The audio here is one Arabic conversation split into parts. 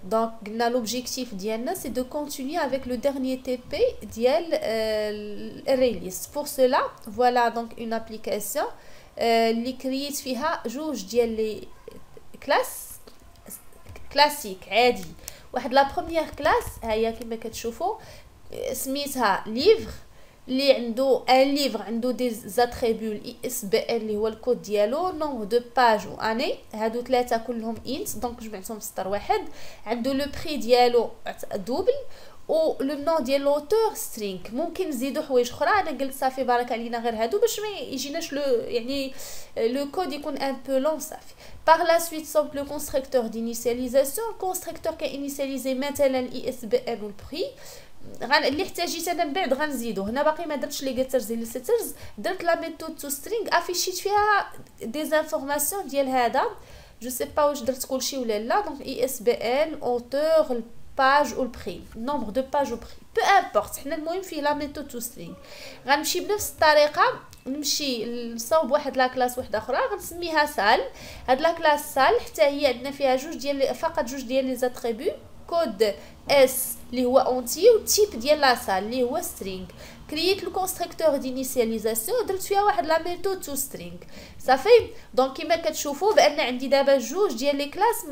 Donc, l'objectif d'Yanna, c'est de continuer avec le dernier TP d'Yel Release. Pour cela, voilà donc une application qui crée جوج ديال les classes classiques عادي. واحد la première classe هي كما كتشوفوا سميتها livre اللي عنده ان ليفر عنده دي زاتريبيو الاي اس بي ال اللي هو الكود ديالو نومبر دو باج و اني هادو ثلاثه كلهم انت دونك جمعتهم في سطر واحد عنده لو بري ديالو دوبل و لو نون ديال لوتور سترينغ ممكن نزيدو حوايج اخرى انا قلت صافي بارك علينا غير هادو باش ما يجيناش لو يعني لو كود يكون ان بو لون صافي par la suite صوب لو كونستركتور d'initialisation الكونستركتور كينيسياليزي مثلا الاي اس بي ال والبري اللي احتاجيت انا من بعد غنزيدو هنا باقي ما درتش لي جيترز لي سيترز درت لا ميثود تو سترينغ افيشيت فيها دي انفورماسيون ديال هذا جو سي با واش درت كلشي ولا لا دونك اي اس بي ال اوتور الباج و البري نومبر دو باج و بري بو امبورط حنا المهم فيه لا ميثود تو سترينغ غنمشي بنفس الطريقه نمشي نصاوب واحد لا كلاس وحده اخرى غنسميها سال هاد لا كلاس سال حتى هي عندنا فيها جوج ديال فقط جوج ديال لي زاتريبيو كود اس اللي هو اونتي والتيب ديال لا سال اللي هو سترينغ كرييت لو كونستركتور دينيسياليزاسيون درت فيها واحد لا ميثود تو سترينغ صافي دونك كما كتشوفوا بان عندي دابا جوج ديال لي كلاس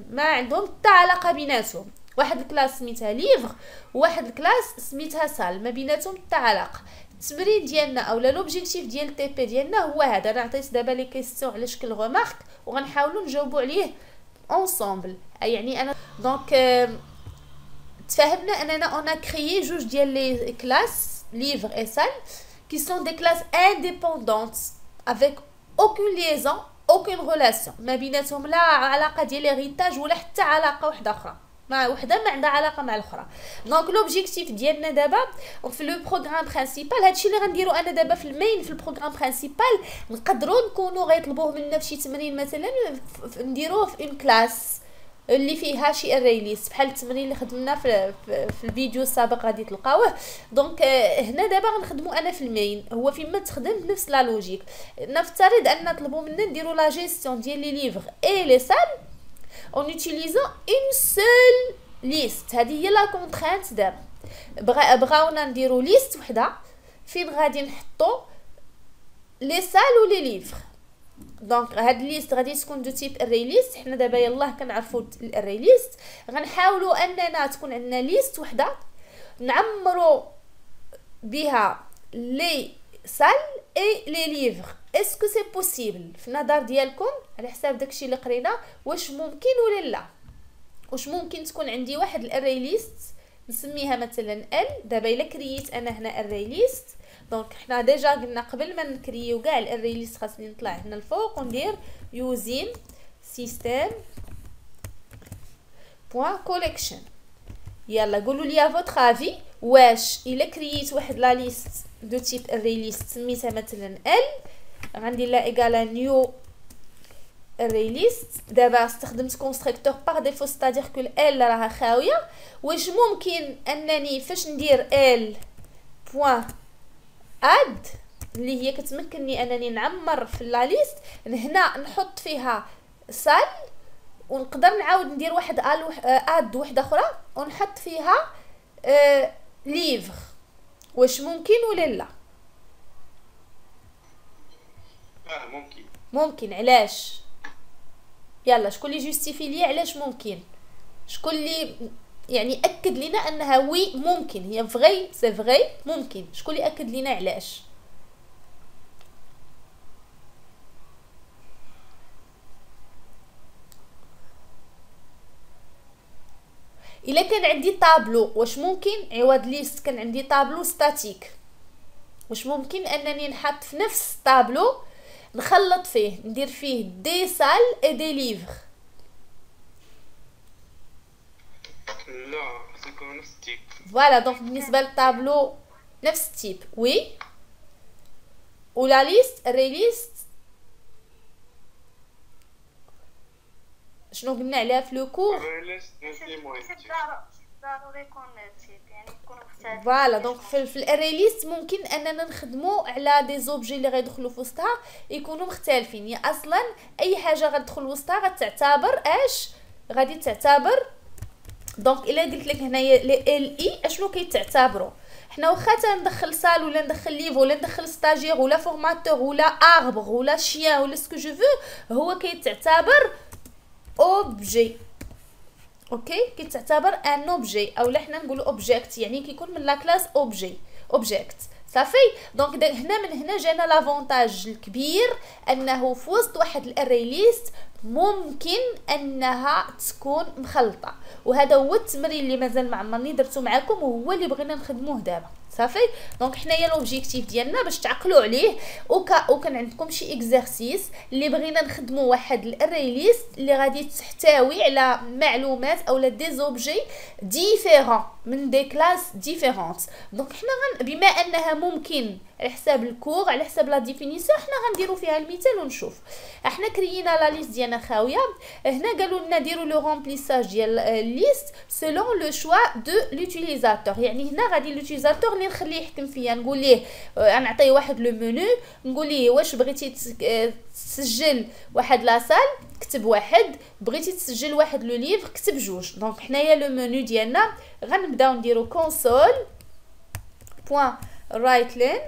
ما عندهم حتى علاقه بيناتهم واحد الكلاس سميتها ليفر وواحد الكلاس سميتها سال ما بيناتهم حتى علاقه التمرين ديالنا اولا لوبجيكتيف ديال التي بي ديالنا هو هذا انا عطيت دابا لي كيسيون على شكل غومارك وغنحاولوا نجاوبوا عليه ensemble يعني انا دونك تفاهمنا اننا on a créé جوج ديال لي كلاس livre et salle qui sont des classes indépendantes avec aucune liaison aucune relation ما بيناتهم لا علاقه ديال هيريتاج ولا حتى علاقه واحده اخرى ما وحده ما عندها علاقه مع الاخرى دونك لوبجيكتيف ديالنا دابا في لو بروغرام برينسيبال هادشي اللي غنديرو انا دابا في المين في البروغرام برينسيبال نقدروا نكونوا غيطلبوه منا في شي تمرين مثلا نديروه في اون كلاس اللي فيها شي اريليست بحال التمرين اللي خدمنا في الفيديو السابق غادي تلقاوه دونك هنا دابا غنخدموا انا في المين هو فيما تخدم بنفس لا لوجيك نفترض ان طلبوا منا نديروا لا جيستيون ديال لي ليفر اي لي سال en utilisant une seule liste هذه هي لا كونترانت دابا بغاونا نديرو ليست وحده فين غادي نحطو لي سال و لي ليفر دونك هاد ليست غادي تكون دو تيب اري ليست حنا دابا يلاه كنعرفوا الاري ليست غنحاولوا اننا تكون عندنا ليست وحده نعمروا بها لي سال اي لي ليفر اسكو سي بوسيبل في النظر ديالكم على حساب داكشي اللي قرينا واش ممكن ولا لا واش ممكن تكون عندي واحد الاري ليست نسميها مثلا ال دابا الا كرييت انا هنا اري ليست دونك حنا ديجا قلنا قبل ما نكريو كاع الاري ليست خاصني نطلع هنا الفوق وندير يوزين سيستم بوين كوليكشن يلا قولوا لي فوتر افي واش الا كرييت واحد لا ليست دو تيب اري ليست سميتها مثلا ال غندير لا ايغالا نيو اري ليست دابا استخدمت كونستركتور باغ ديفو ستادير كو ال راها خاويه واش ممكن انني فاش ندير ال بوين اد اللي هي كتمكنني انني نعمر في لا ليست هنا نحط فيها سال ونقدر نعاود ندير واحد اد وحده اخرى ونحط فيها ليفر واش ممكن ولا لا ممكن علاش يلا شكون اللي جوستيفي لي علاش ممكن شكون اللي يعني اكد لنا انها وي ممكن هي فغي سي فغي ممكن شكون اللي اكد لنا علاش الا كان عندي طابلو واش ممكن عوض ليست كان عندي طابلو ستاتيك واش ممكن انني نحط في نفس الطابلو نخلط فيه ندير فيه دي سال اي دي ليفر لا سيكون نفس التيب فوالا دونك بالنسبه للطابلو نفس التيب وي ولا ليست ري ليست شنو قلنا عليها في لو كور ضروري يكون تيب يعني يكون مختلف فوالا دونك في الاري ليست ممكن اننا نخدموا على دي زوبجي اللي غيدخلوا في وسطها يكونوا مختلفين يعني اصلا اي حاجه غتدخل وسطها غتعتبر اش غادي تعتبر دونك الا قلت لك هنايا لي ال اي اشنو كيتعتبروا؟ حنا واخا تندخل سال ولا ندخل ليف ولا ندخل ستاجير ولا فورماتور ولا اربر ولا شيان ولا سكو جو فو، هو كيتعتبر اوبجي. اوكي، كيتعتبر ان اوبجي، اولا حنا نقولوا اوبجيكت، يعني كيكون من لا كلاس اوبجي اوبجيكت صافي. دونك هنا من هنا جانا لافونتاج الكبير انه في وسط واحد الاري ليست ممكن انها تكون مخلطه، وهذا هو التمرين اللي مازال ما عمرني درتو معكم وهو اللي بغينا نخدموه دابا صافي. دونك حنايا لوبجيكتيف ديالنا باش تعقلوا عليه، وكان عندكم شي اكزرسيس اللي بغينا نخدموا واحد الاري ليست اللي غادي تحتوي على معلومات اولا دي زوبجي ديفيرون من دي كلاس ديفيرونت. دونك حنا بما انها ممكن على حساب الكور على حساب لا ديفينيسيون حنا غنديروا فيها المثال ونشوف. احنا كريينا لا ليست ديالنا خاويه، هنا قالوا لنا ديروا لو رومبليساج ديال ليست سيلون لو شوا دو لوتيليزاتور، يعني هنا غادي لوتيليزاتور اللي نخليه يحكم فيا، نقول ليه نعطيه واحد لو منو، نقول ليه واش بغيتي تسجل واحد لاصال كتب واحد، بغيتي تسجل واحد لو ليفر كتب جوج. دونك حنايا لو منو ديالنا غنبداو نديرو كونسول بوين رايت لين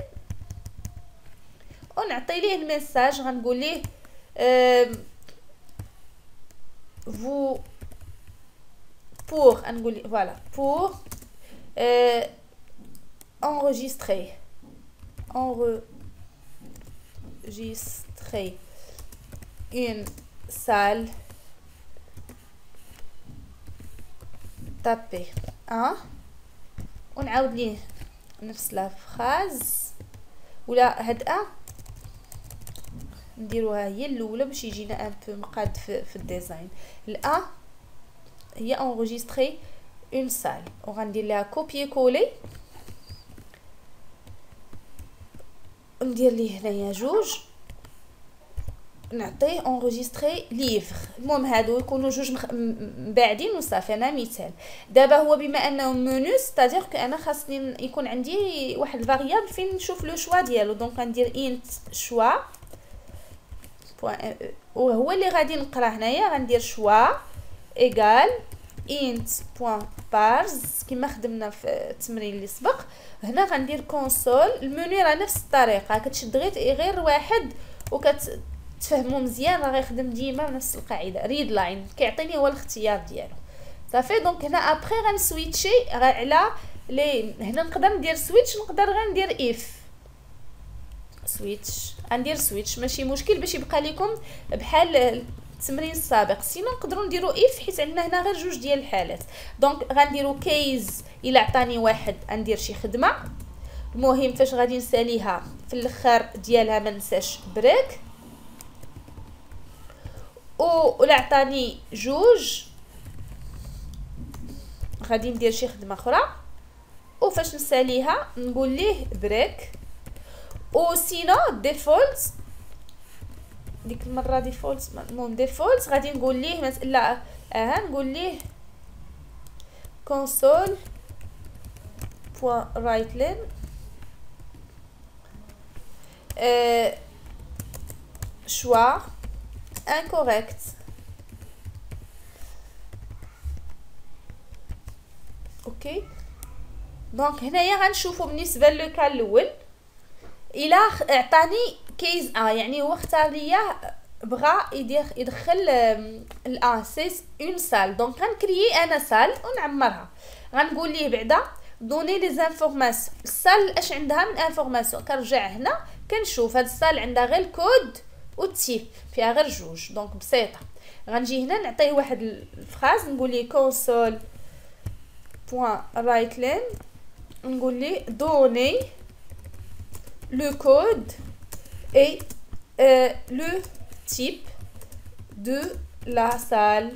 ونعطي ليه الميساج، غنقول ليه vous pour نقول voilà pour enregistrer une salle tapez ونعاود ليه نفس لا فراز ولا هاد نديروها هي الاولى باش يجينا ان بو مقاد في الديزاين. الأ هي انغيستري اون سال وغندير لها كوبي كولي، ندير ليه هنايا جوج نعطيه انغيستري ليفر. المهم هادو يكونوا جوج بعدين وصافي. انا مثال دابا هو بما انه منو ستادير كو انا خاصني يكون عندي واحد الفاريابل فين نشوف لو شوا ديالو، دونك غندير انت شوا وهو اللي غادي نقرا هنايا غندير شوا ايغال انت بوين بارز كما خدمنا في التمرين اللي سبق. هنا غندير كونسول المنيو راه نفس الطريقه، كتشد غير واحد وكتفهموا مزيان، راه غيخدم ديما بنفس القاعده. ريد لاين كيعطيني هو الاختيار ديالو صافي. دونك هنا ابري غنسويتشي على لي هنا نقدر ندير سويتش، نقدر غير ندير اف سويتش، غندير سويتش ماشي مشكل باش يبقى لكم بحال التمرين السابق. سينو نقدروا نديروا اف حيت عندنا هنا غير جوج ديال الحالات. دونك غنديروا كيز الا عطاني واحد غندير شي خدمه، المهم فاش غادي نساليها في الاخر ديالها ما ننساش بريك، ولا عطاني جوج غادي ندير شي خدمه اخرى، وفاش نساليها نقول ليه بريك. او سينو ديفولت ديك المره ديفولت المهم ديفولت غادي نقول ليه لا نقول ليه كونسول بوين رايت لين شوا انكوريكت. اوكي دونك هنايا غنشوفوا بالنسبه للكا الاول الا اعطاني كيز يعني هو اختار ليا بغا يدخل الان سي اون سال. دونك غنكريي انا سال ونعمرها، غنقول ليه بعدا دوني لي زانفورماسيون السال اش عندها من انفورماسيون. كنرجع هنا كنشوف هاد السال عندها غير الكود والتيب فيها غير جوج، دونك بسيطه. غنجي هنا نعطيه واحد الفراز نقول ليه كونسول بوين رايت لين نقول ليه دوني le code et le type de la salle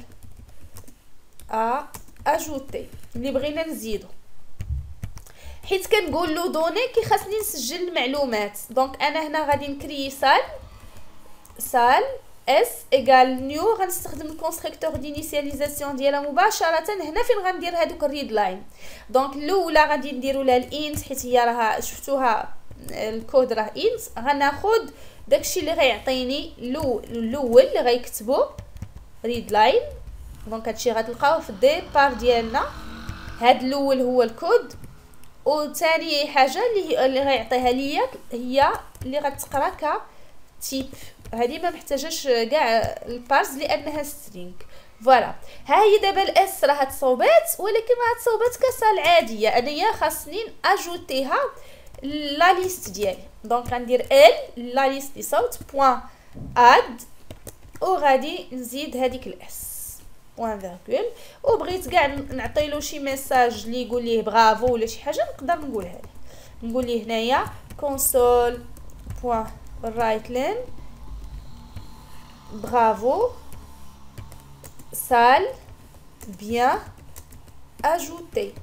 à ajouter اللي بغينا نزيدو، حيت كنقول له دوني كي خاصني نسجل المعلومات. دونك انا هنا غادي نكري سال اس ايغال نيو، غنستخدم الكونستركتور دينيسياليزاسيون ديالها مباشره هنا فين غندير هذوك الريد لاين. دونك الاولى غادي نديروا لها الانت حيت هي راه شفتوها الكود راه انت، غناخذ داكشي اللي غيعطيني الاول اللي غيكتبو ريد لاين دونك هادشي غتلقاوه في الديبار ديالنا. هاد الاول هو الكود، وثاني حاجه اللي غيعطيها ليا هي اللي غتقرا كتيب. هذه ما محتاجاش كاع البارز لانها سترينغ. فوالا، ها هي دابا الاس راه تصوبات، ولكن راه تصوبات كسال عاديه. انايا خاصني اجوتيها لا ليست ديالي. دونك غندير ال لا ليست دي صوت بوين اد، وغادي نزيد هذيك الاس بوين فيرغول. وبغيت كاع نعطي له شي ميساج اللي يقول ليه برافو ولا شي حاجه، نقدر نقولها ليه. نقول ليه هنايا كونسول بوين رايت لين برافو سال بيان اجوتي.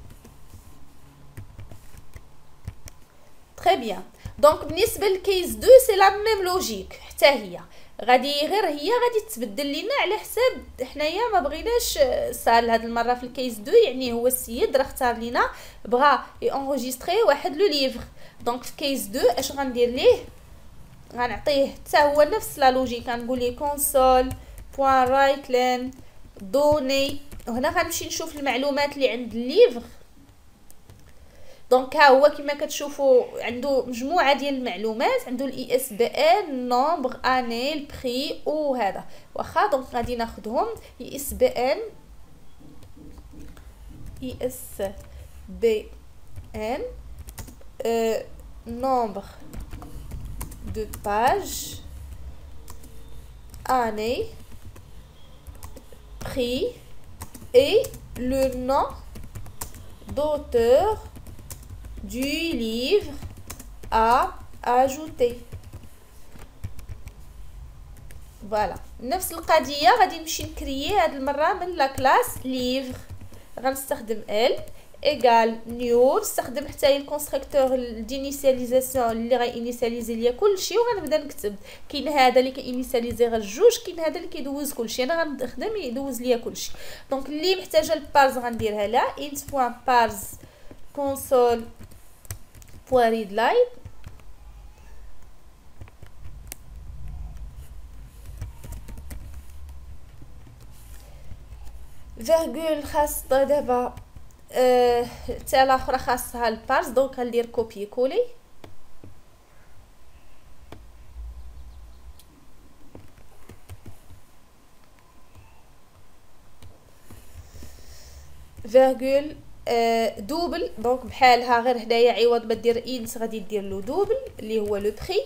تري بيان. دونك بالنسبه للكيس 2 سي لا ميم لوجيك، حتى هي غادي تتبدل لينا على حساب حنايا ما بغيناش سال هاد المره في الكيس 2. يعني هو السيد راه اختار لينا بغا انغيستري واحد لو ليفر. دونك في كيس 2 اش غندير ليه؟ غنعطيه حتى هو نفس لا لوجيك. غنقول ليه كونسول بوين رايت لين دوني، وهنا غنمشي نشوف المعلومات اللي عند الليفر. دونك ها هو كما كتشوفوا عنده مجموعه ديال المعلومات، عنده الاي اس بي ان، نومبر، اني، البري وهذا. واخا دونك غادي ناخذهم اي اس بي ان، اي اس بي ان، نومبر دو باج، اني، prix et le nom d'auteur du livre à ajouter. فوالا، نفس القضيه غادي نمشي نكريي هاد المره من لا كلاس ليفر. غنستخدم ال ايغال نيو، نستخدم حتى الكونستركتور دينيسياليزاسيون اللي غاينيسياليزي ليا كلشي، وغنبدا نكتب. كاين هذا اللي كينيسياليزي غير جوج، كاين هذا اللي كيدوز كلشي. انا غنخدم يدوز ليا كلشي. دونك اللي محتاجه البارز غنديرها لا int بوين بارز console بوين ريد لاين. فيرغول خاص دابا حتى الاخرى خاصها البارز. دونك غندير كوبي كولي، فيرغول دوبل. دونك بحالها غير هدايا عوض ما دير انت غادي دير له دوبل اللي هو لو بري.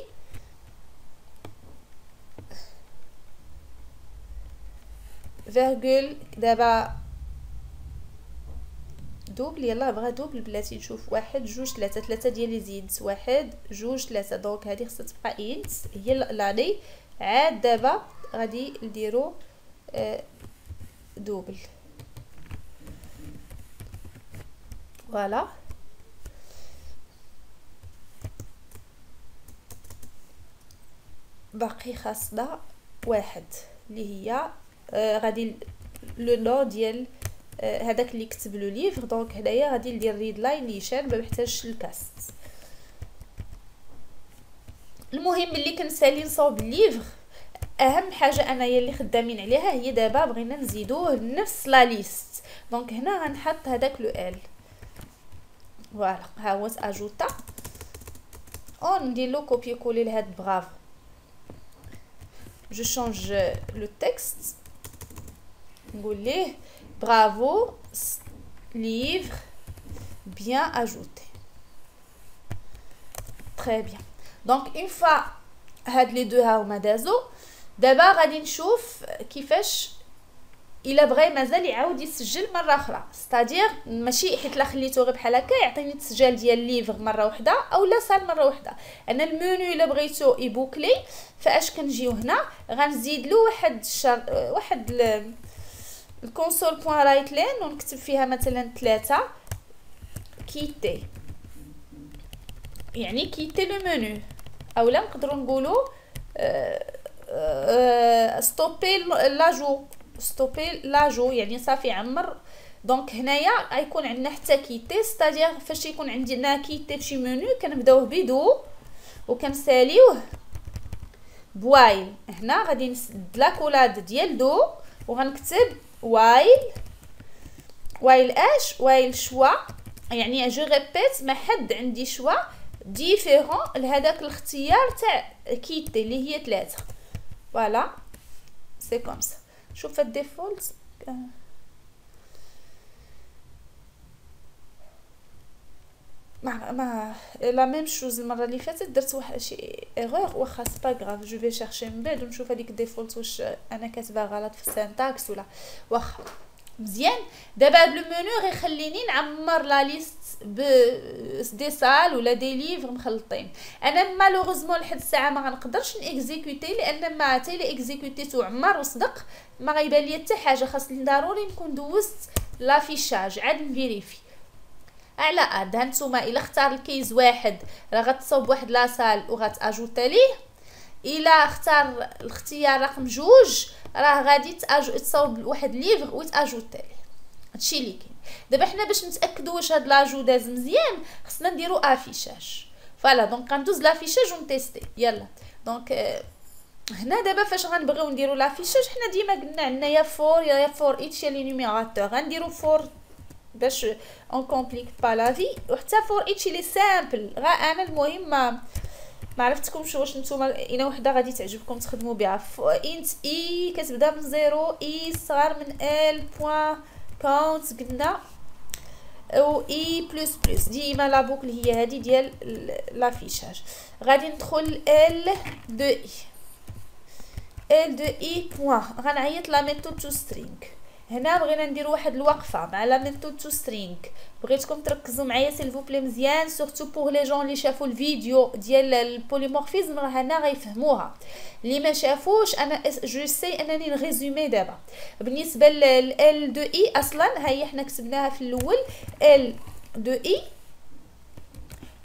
فيرغول دابا دوبل، يلا بغا دوبل بلاتي نشوف. 1 2 3 3 ديال لي زيدت 1 2 3. دونك هذه خصها تبقى انت هي لاني. عاد دابا غادي نديرو دوبل. فوالا، باقي خاصنا واحد اللي هي غادي لو نو ديال هذاك اللي كتب لو ليفر. دونك هنايا غادي ندير ريد لاين نيشان، ما محتاجش الكاست. المهم ملي كنسالي نصاوب الليفر، اهم حاجه انايا اللي خدامين عليها هي دابا بغينا نزيدوه نفس لا ليست. دونك هنا غنحط هذاك لو ال. فوالا، ها هو اجوتا، او ندير له كوبي كولي لهاد برافو. جو شونج لو تكست، نقول ليه bravo livre bien ajouté. Très bien. Donc une fois هاد لي دو هاهما دازو، دابا غادي نشوف كيفاش الا بغى مازال يعاود يسجل مره اخرى. ستادير ماشي حيت لا خليته غير بحال هكا يعطيني التسجيل ديال ليفر مره واحده او لا سال مره واحده. انا المنيو الا بغيتو يبوكلي، فاش كنجيو هنا غنزيد له واحد الكونسول بوين رايت لين، ونكتب فيها مثلا 3 كيتي، يعني كيتي لو منيو. اولا نقدروا نقولوا ستوبي لاجو، يعني صافي عمر. دونك هنايا غيكون عندنا حتى كيتي، ستادير فاش يكون عندنا كيتي فشي منيو كنبداوه بدو وكنساليوه بوايل. هنا غادي نسد لاكولاد ديال دو وغنكتب وايل اش وايل شوا، يعني جو ريبيت ما حد عندي شوا ديفيرون لهداك الاختيار تاع كيتي اللي هي 3. فوالا سي كوم سا. شوف الديفولت ما لا ميم شوز. المره اللي فاتت درت واحد شي ايرور، واخا سي با غراف جو في شيرشي من بعد ونشوف هذيك الديفولت واش انا كاتبه غلط في السينتاكس ولا واخا مزيان. دابا هاد لو منو غيخليني نعمر لا ليست ب دي سال ولا دي ليفر مخلطين. انا مالوغوزمون لحد الساعه ما غنقدرش نيكزيكوتي، لان ما حتى الا اكزيكوتيتو عمر وصدق ما غيبان لي حتى حاجه. خاصني ضروري نكون دوزت لافيشاج عاد نفيريفي على اد. هانتوما الا اختار الكيز واحد راه غتصوب واحد لاصال وغتاجوتي ليه، الا اختار الاختيار رقم 2 راه غادي تصاوب واحد ليفر وتاجوتي ليه. هادشي اللي كاين. دابا حنا باش نتاكدوا واش هاد لاجو داز مزيان خصنا نديرو افيشاج. فوالا دونك غندوز لافيشاج ونتيستي. يلا دونك هنا دابا فاش غنبغيو نديرو لافيشاج حنا ديما قلنا عندنا يا فور ايتش يا لي نيميراتور. غنديرو فور باش اون كومبليك با لا في، وحتى فور ايتش لي سامبل. انا المهم ما عرفتكمش واش نتوما انا وحده غادي تعجبكم تخدموا بها. انت اي كتبدا من 0 اي صغار من ال بوين كاونت قلنا، و اي بلس بلس ديما لا بوكل هي هذه ديال لافيشاج. غادي ندخل ال دو اي بوين غنعيط لا ميثود تو سترينغ. هنا بغينا نديرو واحد الوقفه مع لا ميثود تو سترينغ. بغيتكم تركزوا معايا سيل فو بلي مزيان، سورتو بوغ لي جون اللي شافوا الفيديو ديال البوليمورفيزم راه هنا غيفهموها. اللي ما شافوش انا جو سي انني نغيزومي دابا. بالنسبه لل دو اي اصلا هي حنا كتبناها في الاول. ال دو اي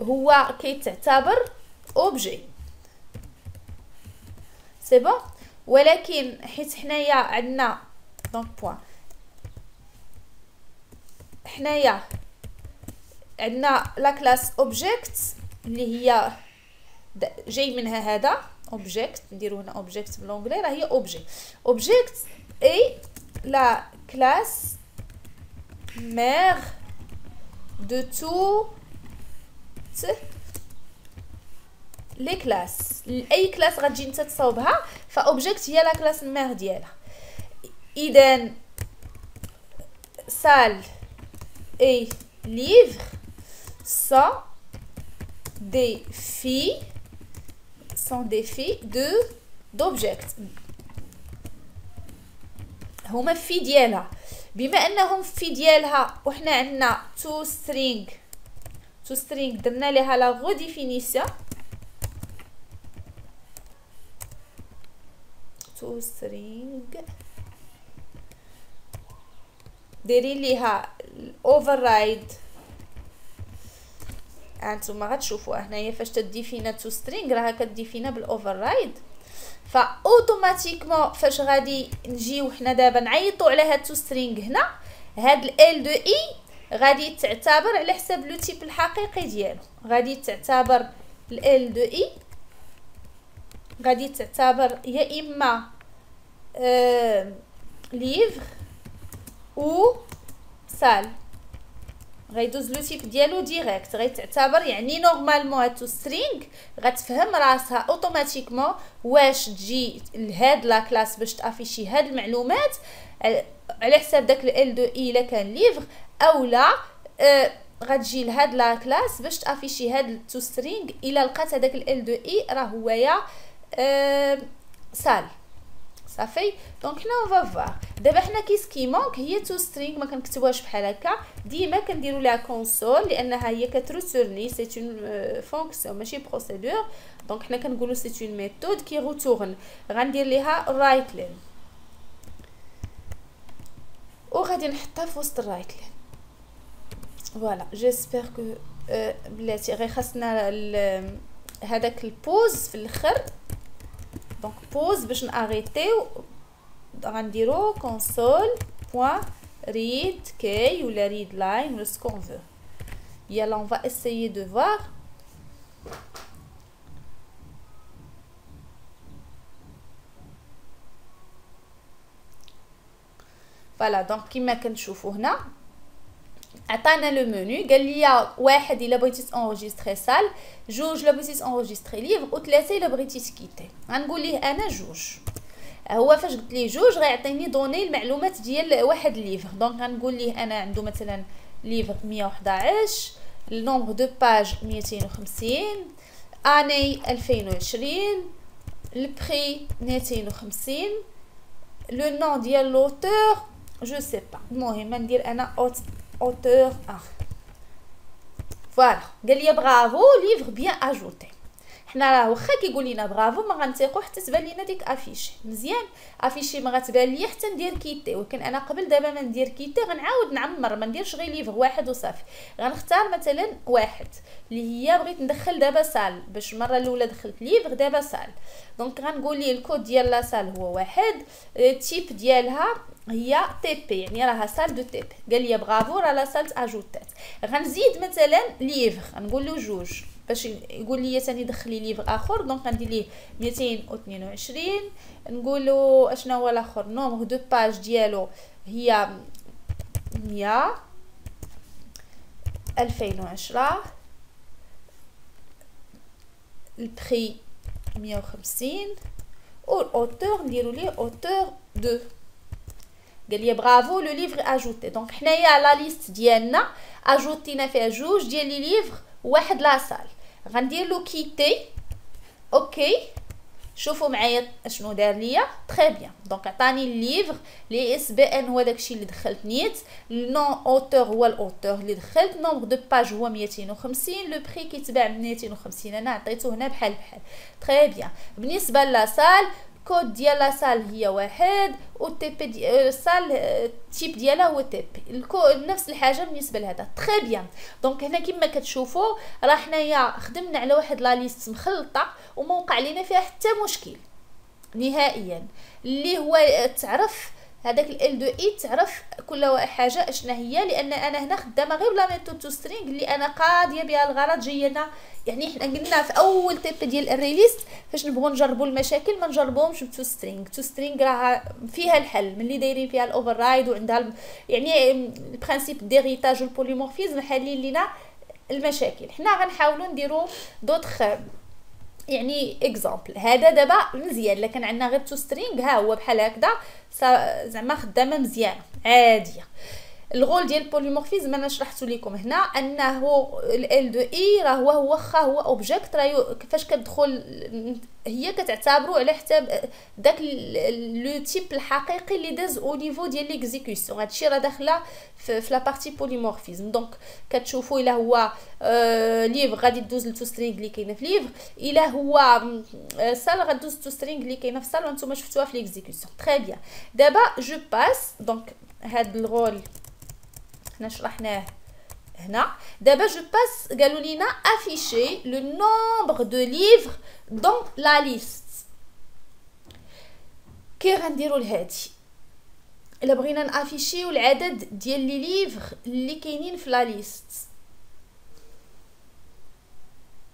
هو كيتعتبر اوبجي سي بون، ولكن حيت حنايا عندنا دونك بوين، حنايا عندنا لا كلاس اوبجيكت اللي هي جاي منها هذا اوبجيكت. نديرو هنا اوبجيكت بالانجلي راه هي اوبجيكت اي لا كلاس مير دو تو لي كلاس. اي كلاس غتجي نتا تصاوبها فاوبجيكت هي لا كلاس مير ديالها. اذا salle et livre sont des filles d'objects. هما في ديالها. بما انهم في ديالها وحنا عندنا to string درنا لها لا redéfinition to string ديري ليها اوفررايد. هانتوما غتشوفوها هنايا فاش تديفينا تو سترينغ راها كديفينا بالاوفررايد. فاوتوماتيكمون فاش غادي نجيو حنا دابا نعيطوا على هاد تو سترينغ هنا، هاد ال دو اي غادي تعتبر على حساب لو تيب الحقيقي ديالو. غادي تعتبر ال دو اي غادي تعتبر يا اما ليفر او سال. غيدوز لو تيب ديالو ديريكت. غيتعتبر يعني نورمالمون هاد تو سترينغ غتفهم راسها اوتوماتيكمون واش تجي لهاد لا كلاس باش تافيشي هاد المعلومات على حساب داك ال دو اي الا كان ليفر، اولا غتجي لهاد لا كلاس باش تافيشي هاد تو سترينغ الا لقات هذاك ال دو اي راه هويا سال. صافي دونك حنا اون فا فوار. دابا حنا كي مونك هي تو سترينغ ما كنكتبوهاش بحال هكا. ديما كنديروا لها كونسول لانها هي كتروتورني سي اون فونكسيون ماشي بروسيدور. دونك حنا كنقولوا سي اون ميثود كي روتورن. غندير ليها رايت لين وغادي نحطها في وسط الرايت لين. فوالا جيسبر كو بلاتي غير خاصنا هذاك البوز في الاخر. دونك بوز باش ناريتيو غنديرو console point read key ولا read line ولا ce qu'on veut. Yalla on va essayer de voir. فوالا دونك كيما كنشوفوا هنا عطانا لو منيو، قال لي واحد الا بغيتي تونجستري سال، جوج الا بغيتي تونجستري ليفر، وثلاثه الا بغيتي تكيتي. غنقول ليه انا جوج. هو فاش قلت ليه جوج غيعطيني دوني المعلومات ديال واحد الليفر. دونك غنقول ليه انا عنده مثلا ليفر 111، النومبر دو باج 250، اني 2020، البري 250، لو نون ديال لوتور جو سي با. المهم ندير انا auteur 1. فوالا قال لي برافو ليفر بيان اجوتي. حنا راه واخا كيقول لينا برافو ما غنثيقوا حتى تبان لينا ديك افيشي مزيان. افيشي ما غتبان لي حتى ندير كيتي، ولكن انا قبل دابا ما ندير كيتي غنعاود نعمر، ما نديرش غير ليفر واحد وصافي. غنختار مثلا واحد اللي هي بغيت ندخل دابا سال، باش المره الاولى دخلت ليفر دابا سال. دونك غنقول ليه الكود ديال لا سال هو واحد، التيب ديالها هي تي بي، يعني راها سال دو تي بي. قال لي برافو راه لا سال اجوتات. غنزيد مثلا ليفر، غنقول له جوج باش يقول لي ثاني دخلي ليفر اخر. دونك غندير ليه 222. نقول له اشنا هو الاخر، نومبر دو باج ديالو هي 100 2010، البري 150، والاوتور نديرو ليه اوتور 2. قال لي برافو لو ليفر اجوتي. دونك حنايا لا ليست ديالنا اجوتينا فيها جوج ديال لي ليفر واحد لا سال. غندير له كيتي. اوكي شوفوا معايا اشنو دار ليا. تري بيان. دونك عطاني الليفر، لي اس بي ان هو داكشي اللي دخلت نيت، النون اوتور هو الاوتور اللي دخلت، نومبر دو باج هو 250، لو بري كيتباع ب 250 انا عطيته هنا بحال بحال. تري بيان. بالنسبه لا سال كود ديال لا سال هي واحد، و تي بي دي سال التيب ديالها هو تي بي، نفس الحاجه بالنسبه لهذا. تري بيان. دونك هنا كما كتشوفوا راه حنايا خدمنا على واحد لا ليست مخلطه وما وقع لينا فيها حتى مشكل نهائيا، اللي هو تعرف هذاك ال دو اي تعرف كل حاجه اشنا هي، لان انا هنا خدامه غير بلا ميثود تو سترينغ اللي انا قاضيه بها الغرض جينا. يعني حنا قلنا في اول تيب ديال الريليست فاش نبغوا نجربوا المشاكل ما نجربوهمش بتو سترينغ. تو سترينغ راه فيها الحل ملي دايرين فيها الاوفر رايد وعندها يعني البرانسيپ ديريتاج والبوليمورفيزم حالين لينا المشاكل. حنا غنحاولوا نديروا دوطخ يعني اكزامبل. هذا دابا مزيان، لكن عندنا غير تو سترينغ ها هو بحال هكذا زعما خدامه مزيانه عاديه. الغول ديال البوليمورفيزم انا شرحت لكم هنا انه ال دو اي راه هو واخا هو اوبجيكت راه كيفاش كتدخل هي كتعتبروا على حساب داك لو تيب الحقيقي اللي داز او نيفو ديال ليكزيكوسيون. هادشي راه داخله في لا بارتي بوليمورفيزم. دونك كتشوفوا الا هو ليفر غادي دوز لتو سترينغ اللي كاينه في ليفر، الا هو سال غدوز تو سترينغ اللي كاينه في سال، وانتم شفتوها في ليكزيكوسيون. تري بيان. دابا جو باس. دونك هاد الغول حنا شرحناه هنا. دابا جو باس قالوا لينا افيشي لو نومبر دو ليفر دون لا ليست. كي غنديروا لهادي الا بغينا نافيشيو العدد ديال لي ليفر اللي كاينين في لا ليست،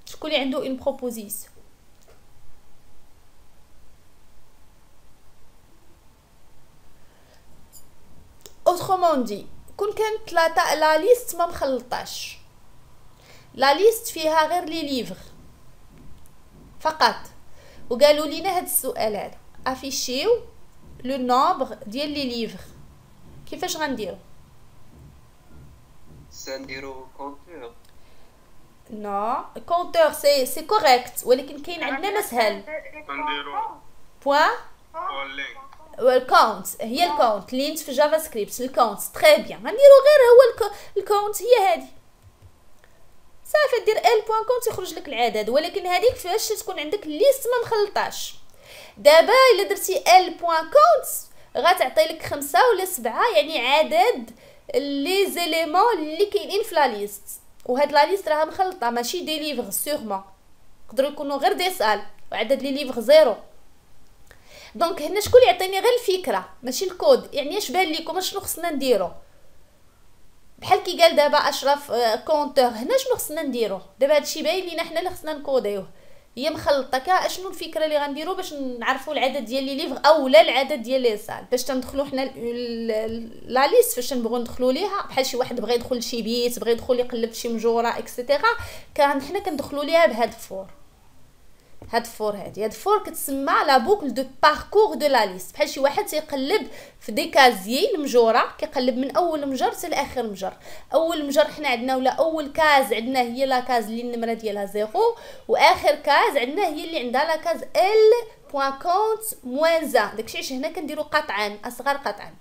شكون اللي عنده اون بروبوزيسيون؟ اوترومون دي كون كانت لا ليست ما مخلطاش، لا ليست فيها غير لي ليفر فقط، وقالوا لينا هاد السؤال هذا افيشيو لو نومبر ديال لي ليفر، كيفاش غنديرو؟ سنديرو كونتور. نو كونتور سي كوريكت، ولكن كاين عندنا مسهل. نديرو بوين بولينغ الكاونت هي الكاونت لينت في جافا سكريبت. الكاونت تري بيان. غنديرو غير هو الكاونت هي هادي صافي، دير ال بوين كونت يخرج لك العدد، ولكن هذيك فاش تكون عندك ليست ما مخلطاش. دابا الا درتي ال بوين كونت غتعطي لك 5 ولا 7، يعني عدد لي زيليمون اللي كاينين في لا ليست. وهاد لا ليست راها مخلطه ماشي دي ليفر سيغمون، يقدروا يكونوا غير دي سال وعدد لي ليفر زيرو. دونك هنا شكون اللي يعطيني غير الفكره ماشي الكود؟ يعني اش بان لكم شنو خصنا نديرو؟ بحال كي قال دابا اشرف كونتور، هنا شنو خصنا نديرو؟ دابا هادشي باين لينا حنا اللي خصنا نكوديوه. هي مخلطه. اشنو الفكره اللي غنديرو باش نعرفوا العدد ديال لي ليفغ او لا العدد ديال لي سال، باش تندخلوا حنا لا ليست فاش نبغوا ندخلوا ليها، بحال شي واحد بغى يدخل لشي بيت، بغى يدخل يقلب في شي مجوره اكسيتيرا، كان حنا كندخلوا ليها بهاد فور. هاد فور كتسمى لا بوكل دو باركور دو لا ليست. بحال شي واحد تيقلب في دي كازيي المجوره، كيقلب من اول مجر حتى لاخر مجر. اول مجر حنا عندنا ولا اول كاز عندنا هي لا كاز اللي النمره ديالها زيرو، واخر كاز عندنا هي اللي عندها لا كاز ال بوان كونت موان زان. داكشي علاش هنا كنديروا قطعان، اصغر قطعان.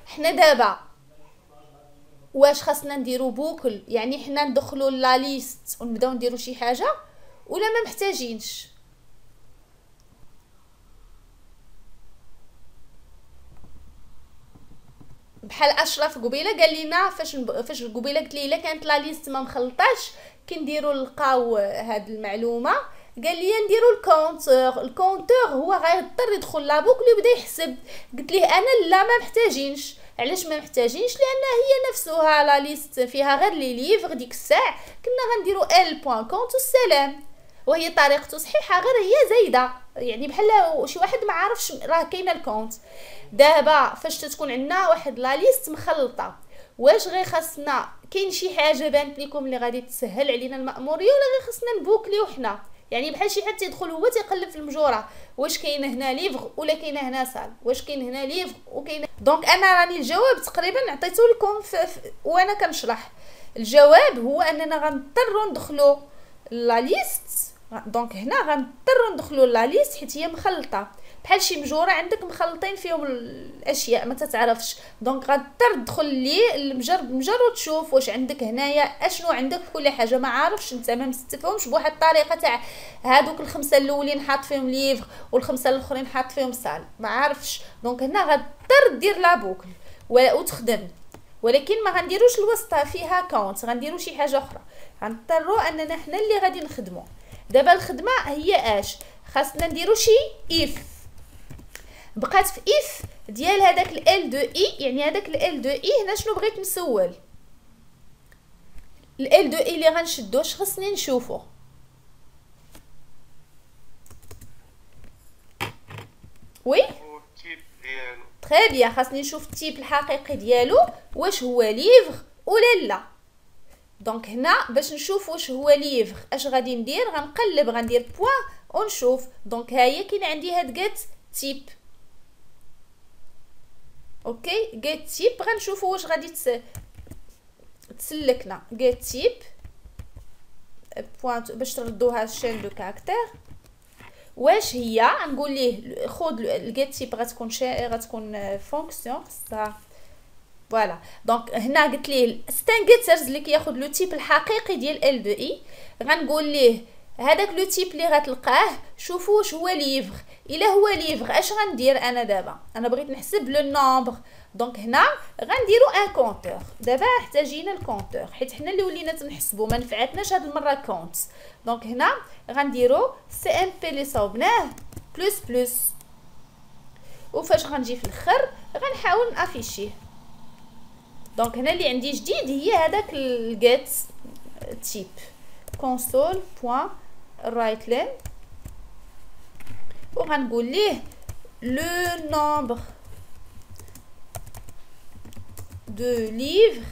حنا دابا واش خاصنا نديرو بوكل، يعني حنا ندخلوا لا ليست ونبداو نديرو شي حاجه، ولا ما محتاجينش؟ بحال اشرف قبيله قال لنا فاش قبيله قلت لي الا كانت لا ليست ما مخلطاش كنديروا نلقاو هاد المعلومه، قال لي نديروا الكونتور هو غيضطر يدخل لا بوكل ويبدا يحسب. قلت ليه انا لا ما محتاجينش. علاش ما محتاجينش؟ لان هي نفسها لا ليست فيها غير لي ليفغ. ديك الساعه كنا غنديروا ال بوان كونت والسلام، وهي طريقته صحيحه غير هي زايده، يعني بحال شي واحد ما عارفش راه كاينه الكونت. دابا فاش تكون عندنا واحد لا ليست مخلطه، واش غير خاصنا كاين شي حاجه بانت لكم اللي غادي تسهل علينا المأموريه، ولا غير خاصنا نبوكليو حنا؟ يعني بحال شي حد تيدخل هو تيقلب في المجوره، واش كاينه هنا ليفغ ولا كاينه هنا سال، واش كاين هنا ليفغ وكاينه. دونك انا راني الجواب تقريبا عطيته لكم وانا كنشرح. الجواب هو اننا غنضطروا ندخلوا لا ليست. دونك هنا غنضطروا ندخلوا لا ليست حيت هي مخلطه، بحال شي مجوره عندك مخلطين فيهم الاشياء ما تتعرفش. دونك غتضطر تدخل لي المجر بمجر وتشوف واش عندك هنايا اشنو عندك في كل حاجه. ما عارفش انت ما مستفهمش بواحد الطريقه تاع هادوك الخمسه الاولين حاط فيهم ليفغ والخمسه الاخرين حاط فيهم سال، ما عارفش. دونك هنا غتضطر دير لا بوكل وتخدم، ولكن ما غنديروش الوسطى فيها كونت، غنديرو شي حاجه اخرى. غنضطروا اننا حنا اللي غادي نخدمو. دابا الخدمه هي اش خاصنا نديرو؟ شي اف. بقات في اف ديال هذاك ال دو اي، يعني هذاك ال دو اي هنا شنو بغيت نسول؟ ال دو اي اللي غنشدو اش خصني نشوفو؟ وي تري بيان، خاصني نشوف التيب الحقيقي ديالو واش هو ليفغ ولا لا. دونك هنا باش نشوف واش هو ليفغ اش غادي ندير؟ غنقلب، غندير بوين ونشوف. دونك ها هي كاين عندي هاد جيت تيب. اوكي جيت تيب غنشوفوا واش غادي تسلكنا. جيت تيب بوين باش تردوها الشين دو كاركتير. واش هي نقول ليه خذ الجيت تيب غتكون فونكسيون خصها. فوالا دونك هنا قلت ليه ستان جيترز اللي كياخذ لو تيب الحقيقي ديال ال دو اي. غنقول ليه هذاك لو تيب اللي غتلقاه شوفوا واش هو ليفغ. الا هو ليفغ اش غندير انا دابا؟ انا بغيت نحسب لو نومبر. دونك هنا غنديرو ان كونتور. دابا احتاجينا الكونتور حيت حنا اللي ولينا تنحسبوا، ما نفعتناش هاد المره كونت. دونك هنا غنديرو سي ام بي اللي صوبناه بلس بلس، وفاش غنجي في الاخر غنحاول نافيشيه. دونك هنا اللي عندي جديد هي هذاك الجيت تيب console point right len، وغنقول ليه le nombre de livres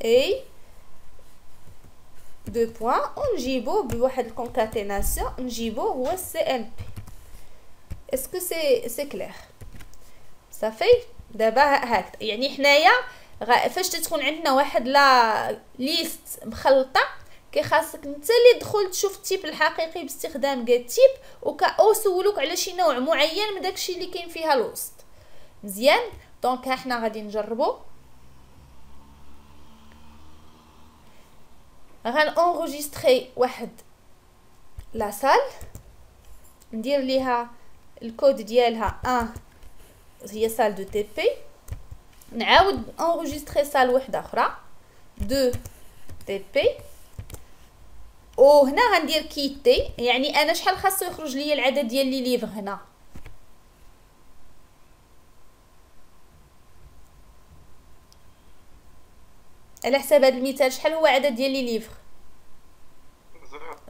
et deux points ونجيبو بواحد الكونكاتيناسيون نجيبو هو CNP. اسكو سي كلير صافي؟ دابا هكذا يعني حنايا فاش تكون عندنا واحد لا ليست مخلطه كيخاصك انت اللي تدخل تشوف التيب الحقيقي باستخدام جيت تيب او سولوك على شي نوع معين من داكشي اللي كاين فيها الوسط. مزيان. دونك ها حنا غادي نجربو. غنونجستري واحد لا سال، ندير ليها الكود ديالها 1 هي سال دو تي بي، نعاود انجستري سال وحده اخرى 2 تي بي، وهنا غندير كيتي. يعني انا شحال خاصو يخرج ليا العدد ديال لي ليفر هنا؟ على حساب هذا المثال شحال هو عدد ديال لي ليفر؟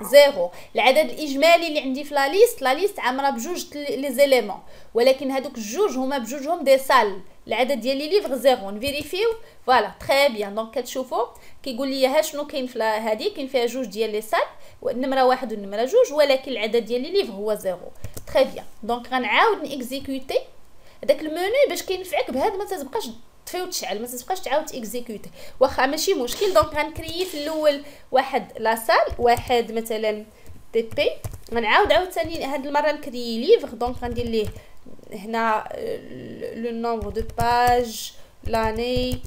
زيرو. العدد الاجمالي اللي عندي في لا ليست عامره بجوج لي زيليمون، ولكن هادوك الجوج هما بجوجهم دي سال. العدد ديال لي ليفغ زيرو. نفيريفيو فوالا تري بيان. دونك كتشوفوا كيقول لي ها شنو كاين في هادي، كاين فيها جوج ديال لي سال، النمره واحد والنمره جوج، ولكن العدد ديال لي ليفغ هو زيرو. تري بيان. دونك غنعاود نيكزيكوتي داك المنيو باش كينفعك بهذا، ما تبقاش تطفي وتشعل، ما تبقاش تعاود تيكزيكوتي، واخا ماشي مشكل. دونك غنكريي في الاول واحد لاصال، واحد مثلا تي بي، غنعاود عاوتاني هاد المره نكريي ليفغ. دونك غندير ليه هنا لو نومبر دو باج، لاني،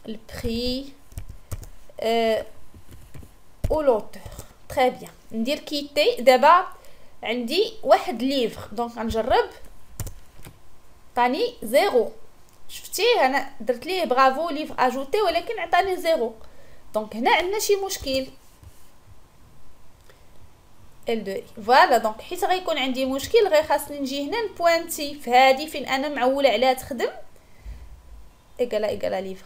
البري او لوتور. تري بيان. ندير كيتي. دابا عندي واحد ليفغ، دونك غنجرب عطاني زيرو. شفتيه انا درت ليه برافو ليفغ اجوتي، ولكن عطاني زيرو. دونك هنا عندنا شي مشكل. ال2 فوالا. دونك حيت غيكون عندي مشكل غير خاصني نجي هنا نبوانتي في هذه فين انا معوله عليها تخدم ايكالا ليفغ.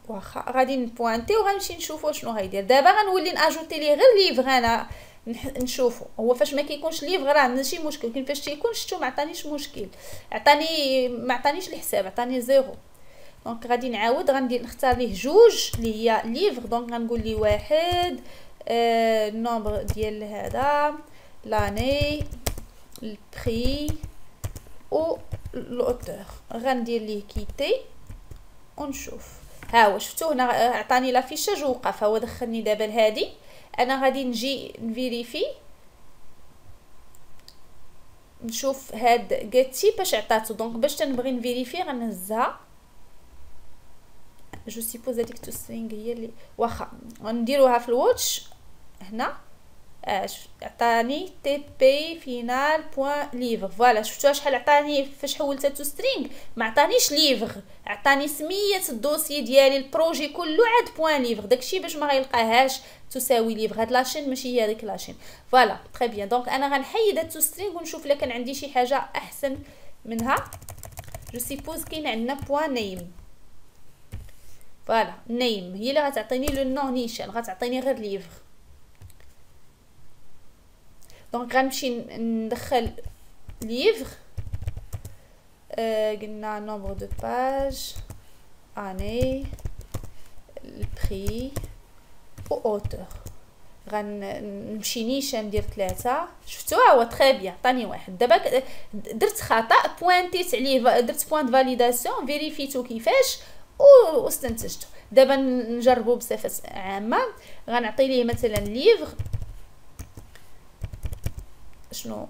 واخا غادي نبوانتي وغنمشي نشوفوا شنو غيدير. دابا غنولي ناجوتي ليه غير ليفغ. انا نشوفوا هو فاش ما كيكونش ليفغ راه ماشي مشكل، ولكن فاش تيكون شفتو ما عطانيش مشكل، ما عطانيش الحساب، عطاني زيرو. دونك غادي نعاود نختار ليه جوج اللي هي ليفغ. دونك غنقول ليه واحد النومبر ديال هذا، لاني، البري او لوتور. غندير ليه كيتي ونشوف. ها هو شفتو هنا عطاني لافيشاج ووقف. هو دخلني دابا لهادي. انا غادي نجي نفيريفي نشوف هاد جيتي باش عطاتو. دونك باش تنبغي نفيريفي غنهزها. جو سيبوز هذيك تو سترينغ هي اللي واخا غنديروها في الواتش هنا. عطاني تي بي فينال بوين ليفغ. فوالا شفتوها شحال عطاني فاش حولتها تو سترينغ. ما عطانيش ليفغ، عطاني سميه الدوسي ديالي البروجي كله عاد بوين ليفغ. داكشي باش ما غيلقاهاش تساوي ليفغ. هاد لاشين ماشي هي هذيك لاشين. فوالا تري بيان. دونك انا غنحيد هاد تو سترينغ ونشوف الا كان عندي شي حاجه احسن منها. جو سيبوز كاين عندنا بوين نيم. فوالا نيم هي اللي غتعطيني لو نو نيشان، غتعطيني غير ليفغ. دونك غنمشي ندخل ليفغ. قلنا نومبر دو باج، اني، البري او اوتور. غنمشي نيشان ندير 3. شفتوها هو تري بيان عطاني واحد. دابا درت خطا بوانتيت عليه، درت بوين فاليداسيون فيريفيتو كيفاش واستنتجته. دابا نجربو بصفه عامه. غنعطي ليه مثلا ليفغ شنو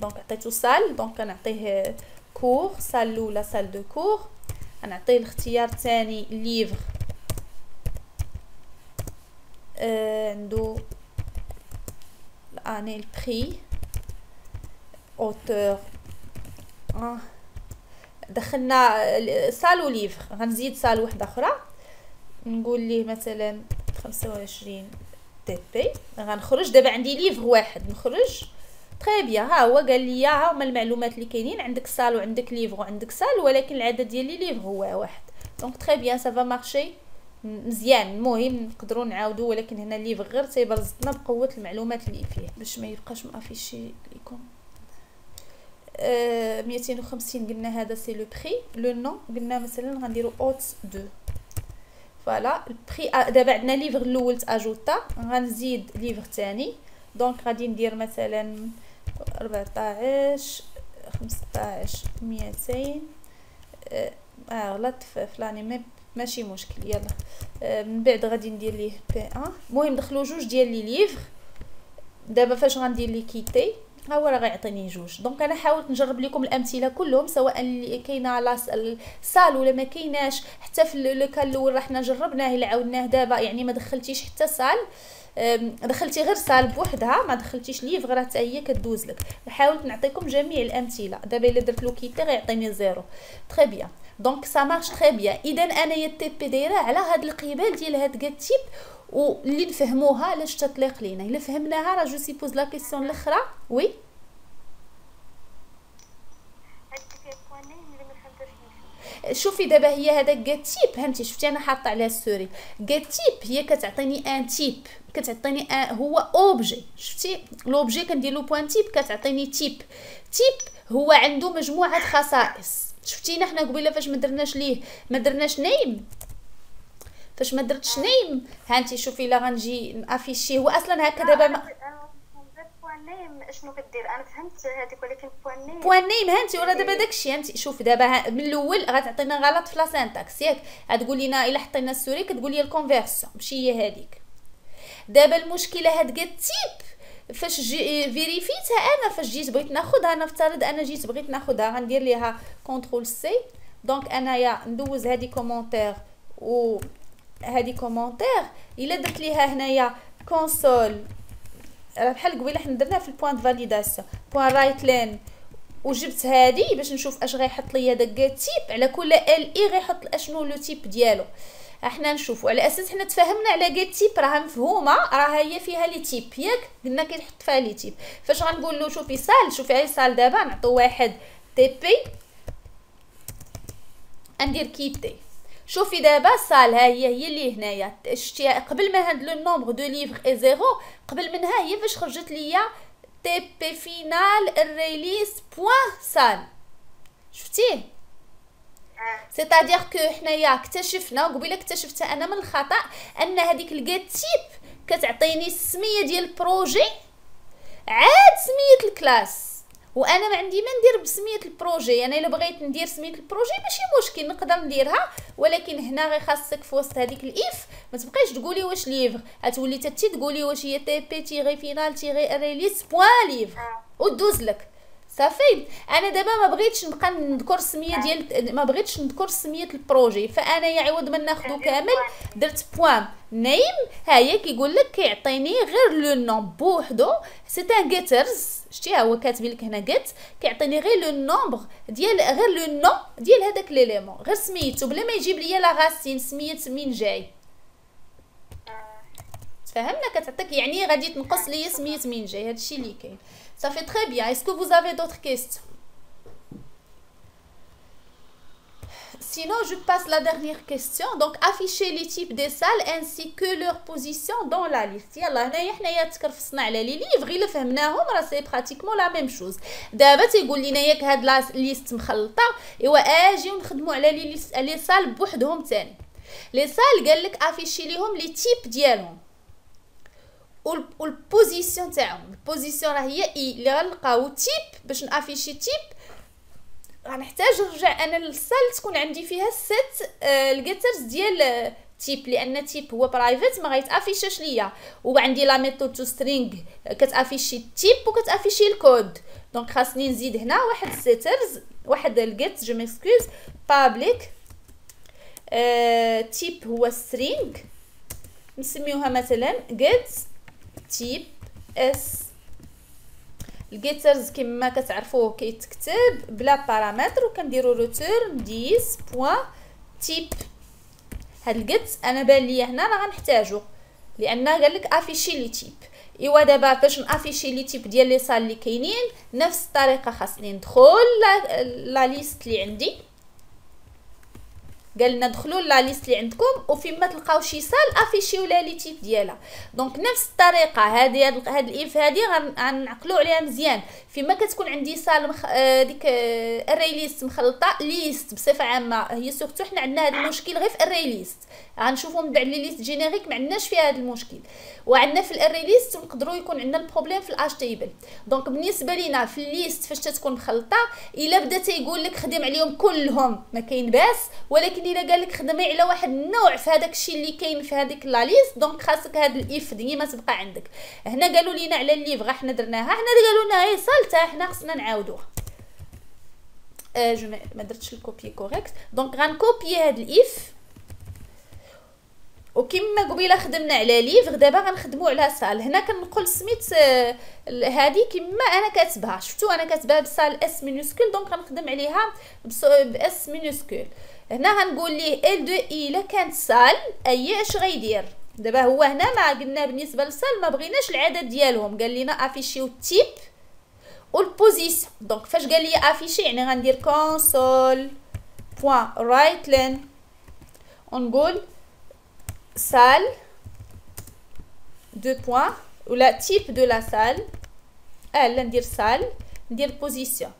دونك عطيتو سال. دونك كنعطيه كور سال الاولى، سال دو كور. غنعطيه الاختيار الثاني ليفغ عنده الاني، البري، اوتور. دخلنا سال وليفغ. غنزيد سال وحده اخرى، نقول ليه مثلا 25 تي بي. غنخرج دابا عندي ليفغ واحد. نخرج تري بيان. ها هو قال لي ها هما المعلومات اللي كاينين، عندك سال وعندك ليفغ وعندك سال، ولكن العدد ديال لي ليفغ هو واحد. دونك تري بيان سافا مارشي مزيان. المهم نقدروا نعاودوا، ولكن هنا الليفغ غير تيبرزطنا بقوه المعلومات اللي فيه باش ما يبقاش مافيشي ليكم. 250 قلنا هذا سي لو بري. لو نو قلنا مثلا غنديروا اوت 2. فوالا البري. دابا عندنا ليفغ الاول تاجوتا، غنزيد ليفغ ثاني. دونك غادي ندير مثلا 14 15 200. غلط في لاني ماشي مشكل. يلا من بعد غادي ندير ليه بي 1. المهم دخلوا جوج ديال لي ليفغ. دابا فاش غندير لي كيتي ها هو راه غيعطيني جوج. دونك انا حاولت نجرب لكم الامثله كلهم، سواء اللي كاينه السال ولا ما كايناش. حتى في لو كان الاول راه حنا جربناه الا عاودناه دابا، يعني ما دخلتيش حتى سال، دخلتي غير سال بوحدها، ما دخلتيش ليفغ راه حتى هي كدوز لك. حاولت نعطيكم جميع الامثله. دابا الا درت لو كيتي غيعطيني زيرو. تري بيان. دونك سا مارش تري بيان. اذا انايا التي بي دايره على هاد القبال ديال هاد كاع تيب، واللي نفهموها علاش تطلق لينا. الا فهمناها راه جو سيبوز لا كيسيون الاخرى. وي شوفي دابا هي هذاك جيت تيب، هانتي شفتي انا حاطه عليها السوري. جيت تيب هي كتعطيني ان تيب، كتعطيني هو اوبجي. شفتي لوبجي كندير له بوان تيب كتعطيني تيب. تيب هو عنده مجموعه خصائص. شفتينا حنا قبيله فاش ما درناش نيم، فاش ما درتش نيم هانتي شوفي لا غنجي نافيشي. هو اصلا هكا دابا بوان نيم اشنو كدير؟ انا فهمت هذيك، ولكن بوان نيم هانتي ورا دابا داكشي. هانتي شوف دابا من الاول غتعطينا غلط في لا سانتاكس ياك، غتقول لنا الا حطينا السوري كتقول لي الكونفيرسيون ماشي هي هذيك. دابا المشكله هاد جيت تيب فاش فيريفيتها انا، فاش جيت بغيت ناخذها، نفترض انا جيت بغيت ناخذها غندير ليها كونترول سي. دونك انايا ندوز هادي كومونتير و هادي كومونتير. الا درت ليها هنايا كونسول راه بحال قبيله حنا درناها في البوان دو فاليداسيون بوان رايت لين، وجبت هادي باش نشوف اش غيحط ليا داك تيب على كل ال اي غيحط اشنو لو تيب ديالو. احنا نشوفوا على اساس حنا تفاهمنا على جيت تيب راها مفهومه، راها هي فيها لي تيب ياك، قلنا كيحط فيها لي تيب. فاش غنقول له شوفي سال، شوفي هاي سال دابا نعطيو واحد تي بي ندير كيتي. شوفي دابا سال ها هي اللي هنايا شتيها قبل ما هاد لو نومبر دو ليفر اي زيرو، قبل منها هي فاش خرجت ليا تي بي فينال الريليس بوان سال. شفتيه؟ سيتادير كو حنايا اكتشفنا قبيله، اكتشفت انا من الخطا ان هذيك الجيت تيب كتعطيني السميه ديال البروجي عاد سميه الكلاس، وانا ما عندي ما ندير بسميه البروجي. يعني الا بغيت ندير سميه البروجي ماشي مشكل نقدر نديرها، ولكن هنا غير خاصك في وسط هذيك الاف ما تبقايش تقولي واش ليفر، غتولي تتي تقولي واش هي تي بي تيغي فينال تيغي ريليس بوان ليفر ودوز لك صافي. انا دابا ما بغيتش نبقى نذكر السميه ديال، ما بغيتش نذكر سميه البروجي، فانا يا عوض ما ناخذو كامل درت بوان نيم. ها هي كيقول لك كيعطيني غير لو نوم بوحدو، سي ان جيترز. شتي هو كاتب لك هنا جيت كيعطيني غير لو نومبر ديال، غير لو نو ديال هذاك ليليمون، غير سميتو بلا ما يجيب ليا لا غاسين سميه من جاي. تفهمنا؟ كتعطيك يعني غادي تنقص ليا سميه من جاي، هادشي اللي كاين. Ça fait très bien. Est-ce que vous avez d'autres questions? Sinon, je passe la dernière question. Donc, afficher les types des salles ainsi que leur position dans la liste. يلا هنايا حنايا تكرفصنا على لي ليفغ الا فهمناهم راه سي براتيكمون لا ميم شوز. دابا تيقول لنا ياك هاد لا ليست مخلطه، ايوا اجيو نخدموا على لي ليست لي سال بوحدهم ثاني. لي سال قال لك افيشي ليهم لي تيب ديالهم والبوزيسيون تاعهم. البوزيسيون راه هي اي اللي غنلقاو تيب. باش نافيشي تيب غنحتاج نرجع انا للسال تكون عندي فيها ست الجيترز ديال تيب، لان تيب هو برايفت ما غيتافيشش ليا، وعندي لا ميثود تو سترينغ كتافيشي التيب وكتافيشي الكود. دونك خاصني نزيد هنا واحد سيترز، واحد الجيت جو ميكسكوز بابليك تيب هو سترينغ، نسميوها مثلا جيت تيب اس. الجيترز كما كتعرفوه كيتكتب بلا بارامتر وكنديروا ريتيرن ديس بوين تيب. هاد الجيت انا بان ليا هنا راه غنحتاجو لان قال لك افيشي لي تيب. ايوا دابا باش نافيشي لي تيب ديال لي صال اللي كاينين نفس الطريقه خاصني ندخل لا ليست اللي عندي، قال لنا دخلوا لا ليست اللي عندكم وفيما تلقاو شي سال افيشيو لها لي تيب ديالها. دونك نفس الطريقه هاد الاف هادي غنعقلوا عليها مزيان. فيما كتكون عندي سال ديك الري ليست مخلطه ليست بصفه عامه، هي سورتو حنا عندنا هذا المشكل غير في الري ليست، غنشوفوا من بعد لي ليست جينيريك ما عندناش فيها هذا المشكل، وعندنا في الاري ليست نقدروا يكون عندنا البروبليم في الاش تيبل. دونك بالنسبه لينا في الليست فاش تكون مخلطه الا بدا تيقول لك خدم عليهم كلهم ما كاين باس، ولكن الا قال لك خدمي على واحد النوع في هذاك الشيء اللي كاين في هذيك لا ليست، دونك خاصك هاد الاف ديما تبقى عندك. هنا قالوا لينا على الليفغ حنا درناها، حنا قالوا لنا هي صالتها حنا خصنا نعاودوها. جو ما درتش الكوبي كوريكت. دونك غنكوبي هاد الاف، وكما قبيله خدمنا على ليفغ دابا غنخدموا على سال. هنا كنقول سميت هذه كما انا كاتبها، شفتوا انا كاتبها بسال اس مينوسكول، دونك غنخدم عليها باس مينوسكول. هنا غنقول ليه ال دو اي الا كانت سال اي اش غيدير. دابا هو هنا ما قلنا بالنسبه للسال ما بغيناش العدد ديالهم، قال لنا افيشيو التيب والبوزيسيون. دونك فاش قال لي افيشي يعني غندير كونسول بوان رايت لين ونقول سال دو بوان ولا تيب دو لا سال. لا ندير سال، ندير بوزيسيون،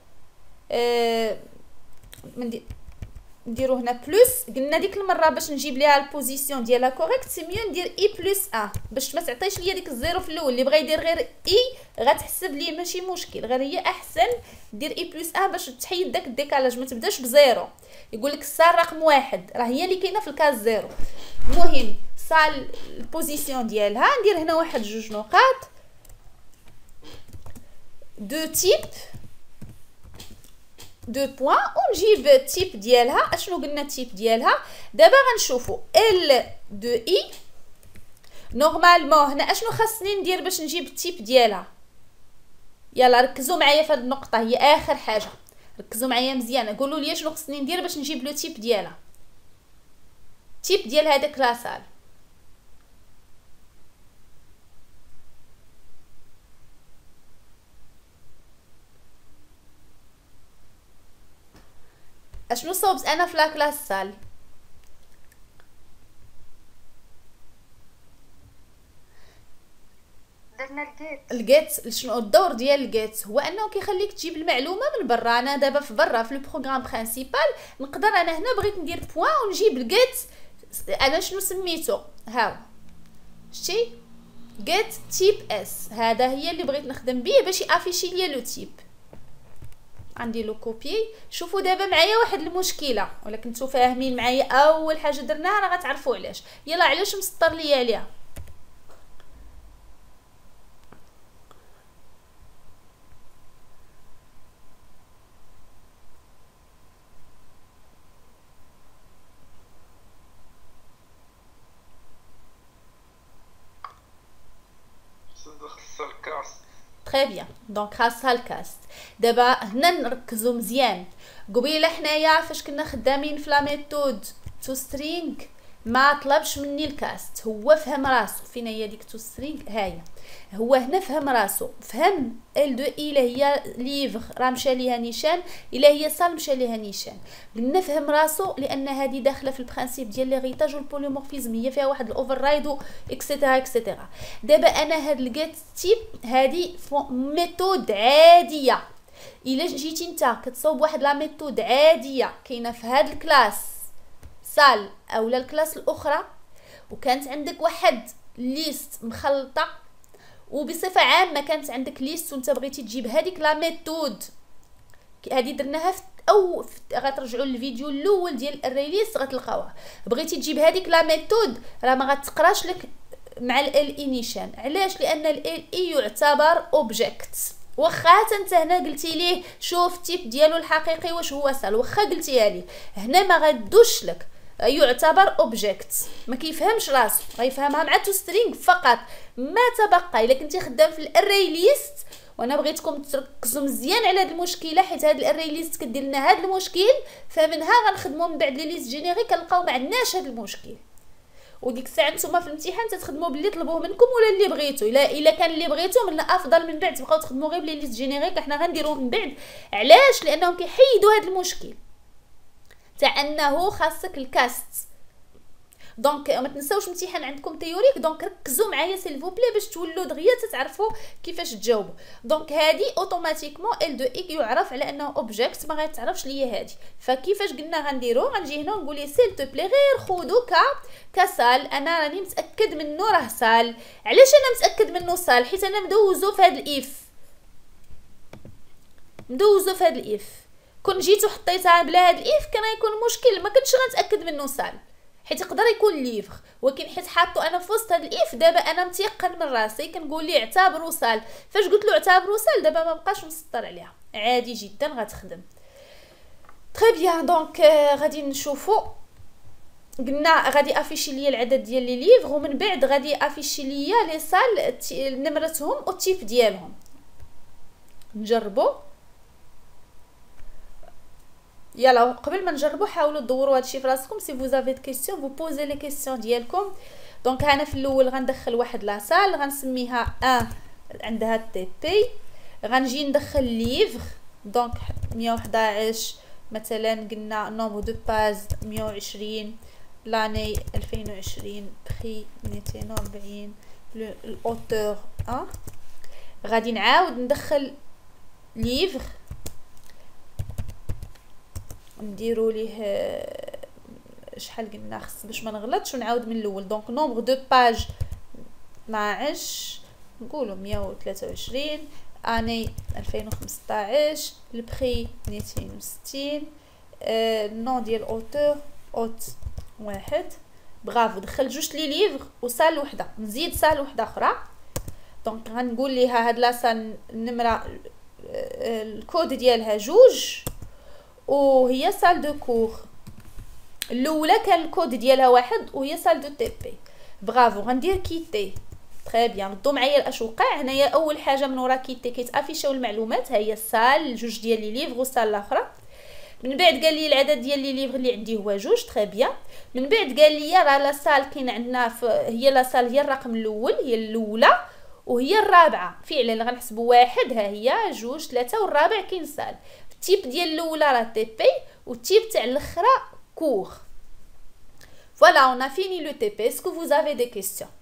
نديرو هنا بلس. قلنا ديك المره باش نجيب ليها البوزيسيون ديالها كوريكت سي ميو ندير اي بلس 1 باش ما تعطيش ليا ديك الزيرو في الاول. اللي بغى يدير غير اي غتحسب ليه ماشي مشكل، غير هي احسن دير اي بلس 1 باش تحيد داك الديكالاج، ما تبداش بزيرو. يقول لك السال رقم 1 راه هي اللي كاينه في الكاز زيرو. المهم سال البوزيسيون ديالها ندير هنا واحد جوج نقاط دو تيب دو بوان ونجيب التيب ديالها. اشنو قلنا التيب ديالها؟ دابا غنشوفوا ال دو اي نورمالمون هنا اشنو خاصني ندير باش نجيب التيب ديالها. يلا ركزوا معايا في هذه النقطه، هي اخر حاجه، ركزوا معايا مزيان. قولوا لي شنو خصني ندير باش نجيب لو تيب ديالها، التيب ديال هذاك لاصال. اشنو صوبت انا في لاكلاس سال؟ درنا الجيت. الجيت شنو الدور ديال الجيت؟ هو انه كيخليك تجيب المعلومه من برا. انا دابا في برا في البروغرام برينسيبال نقدر انا هنا بغيت ندير بوان ونجيب الجيت. انا شنو سميتو؟ هاو شتي جيت تيب اس، هذا هي اللي بغيت نخدم به باش يافيشي ليا لو تيب. عندي لو كوبي. شوفوا دابا معايا واحد المشكله، ولا كنتو فاهمين معايا اول حاجه درناها راه غتعرفوا علاش. يلا علاش مسطر ليا عليها؟ خاصها الكاست. تري بيان، دونك خاصها الكاست. دابا هنا نركزوا مزيان. قبيله حنايا فاش كنا خدامين في لا ميثود تو سترينغ ما طلبش مني الكاست، هو فهم راسو. فين هي ديك تو سترينغ؟ هاهي. هو هنا فهم راسو، فهم ال دو اي اللي هي ليفغ راه مشى ليها نيشان، الا هي صال مشى ليها نيشان. قلنا فهم راسو لان هذه داخله في البرانسيپ ديال لي غيتاج والبوليمورفيزم، هي فيها واحد الاوفر رايد اكسيتيرا اكسيتيرا. دابا انا هاد الجيت تيب هذه ميثود عاديه. الا جيتي نتا كتصاوب واحد لا ميثود عاديه كاينه في هاد الكلاس سال اولا الكلاس الاخرى، وكانت عندك واحد ليست مخلطه، وبصفه عامه كانت عندك ليست وانت بغيتي تجيب هذيك لا ميثود، هذه درناها او غترجعوا للفيديو الاول ديال الريليس غتلقاوها. بغيتي تجيب هذيك لا ميثود راه ما غتقراش لك مع ال اي نيشان. علاش؟ لان ال اي يعتبر اوبجيكت. واخا انت هنا قلتي ليه شوف التيب ديالو الحقيقي واش هو سال، واخا قلتيها ليه هنا ما غادوش لك، يعتبر اوبجيكت. ما كيفهمش راسو، غيفهمها مع تو سترينغ فقط. ما تبقى الا كنتي خدام في الاري ليست، وانا بغيتكم تركزوا مزيان على هذه المشكله حيت هذا الاري ليست كدير لنا هذا المشكل، فمنها غنخدموا من بعد لي ليست جينيري كنلقاو ما عندناش هذا المشكل. وديك الساعه نتوما في الامتحان تتخدموا باللي طلبوه منكم ولا اللي بغيتو. الا كان اللي بغيتو من الافضل من بعد تبقاو تخدموا غير بلي ليست جينيريك، حنا غنديروه من بعد. علاش؟ لانهم كيحيدوا هذا المشكل تاع انه خاصك الكاست. دونك ما تنساوش امتحان عندكم تيوريك، دونك ركزوا معايا سيل فو بلي باش تولوا دغيا تتعرفوا كيفاش تجاوبوا. دونك هذه اوتوماتيكمون ال دو اي يعرف على انه اوبجيكت، ما غيتعرفش ليا هذه. فكيفاش قلنا غنديرو؟ غنجي هنا ونقول لي سيل تو بلي غير خذوا كسال. انا راني متاكد منه راه سال. علاش انا متاكد منه سال؟ حيت انا مدوزو في هذا الاف، مدوزو في هذا الاف. كون جيت وحطيتها بلا هذا الاف كان غيكون مشكل، ما كنتش غنتاكد منه سال حيت يقدر يكون ليفغ، ولكن حيت حاطو انا في وسط هذا الاف دابا انا متيقن من راسي كنقول ليه اعتبروا سال. فاش قلت له اعتبروا سال دابا ما بقاش مسطر عليها، عادي جدا غتخدم. تري بيان. دونك غادي نشوفوا، قلنا غادي افيشي ليا العدد ديال لي ليفغ، ومن بعد غادي افيشي ليا لي سال نمرتهم والتيب ديالهم. نجربوا. يلا قبل ما نجربوا حاولوا تدوروا هادشي في راسكم. سي فو زافي دي كيسيون فو بوزي لي كيسيون ديالكم. دونك انا في الاول غندخل واحد لاصال غنسميها 1 عندها تي بي. غنجي ندخل ليفغ دونك 111 مثلا قلنا نومبر دو باز 120 لاني 2020 بخي 240 الاوتور غادي نعاود ندخل ليفغ نديرو ليه شحال قلنا خص باش ما نغلطش ونعاود من الاول. دونك نومبر دو باج 12 نقولوا 123 اني 2015 البري 260 النون ديال اوتور اوت واحد. برافو دخل جوج لي ليفغ وسال وحده نزيد سال وحده اخرى. دونك غنقول ليها هاد لاصال النمره الكود ديالها جوج وهي سال دو كور. الاولى كان الكود ديالها واحد وهي سال دو تي بي. برافو غندير كيتي تري بيان. ردوا معايا اش وقع هنايا. اول حاجه من ورا كيتي كيتافيشاو المعلومات، ها هي السال جوج ديال لي ليفغ وسال الاخرى. من بعد قال لي العدد ديال لي ليفغ اللي عندي هو جوج تري بيان. من بعد قال لي راه لا سال كاين عندنا هي لا سال هي الرقم الاول هي الاولى وهي الرابعه فعلا غنحسبوا واحد ها هي جوج ثلاثه والرابع كاين سال. التيب ديال الاولى راه تي بي والتيب تاع الاخرى cours. Voilà, on a fini le TP. Est-ce que vous avez des questions?